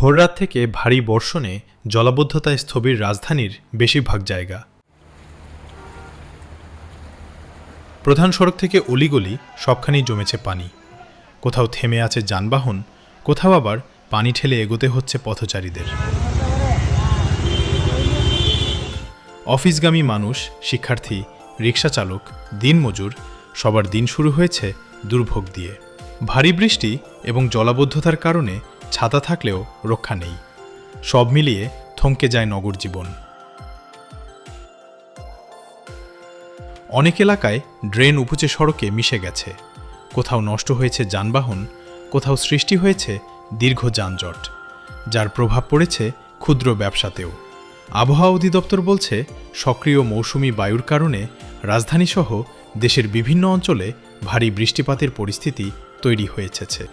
ভোররাত থেকে ভারী বর্ষণে জলাবদ্ধতায় স্থবির রাজধানীর বেশিরভাগ জায়গা। প্রধান সড়ক থেকে অলিগলি সবখানেই জমেছে পানি। কোথাও থেমে আছে যানবাহন, কোথাও আবার পানি ঠেলে এগোতে হচ্ছে পথচারীদের। অফিসগামী মানুষ, শিক্ষার্থী, রিকশা চালক, দিনমজুর সবার দিন শুরু হয়েছে দুর্ভোগ দিয়ে। ভারী বৃষ্টি এবং জলাবদ্ধতার কারণে ছাতা থাকলেও রক্ষা নেই। সব মিলিয়ে থমকে যায় নগর জীবন। অনেক এলাকায় ড্রেন উপচে সড়কে মিশে গেছে। কোথাও নষ্ট হয়েছে যানবাহন, কোথাও সৃষ্টি হয়েছে দীর্ঘ যানজট, যার প্রভাব পড়েছে ক্ষুদ্র ব্যবসাতেও। আবহাওয়া অধিদপ্তর বলছে, সক্রিয় মৌসুমি বায়ুর কারণে রাজধানীসহ দেশের বিভিন্ন অঞ্চলে ভারী বৃষ্টিপাতের পরিস্থিতি তৈরি হয়েছে।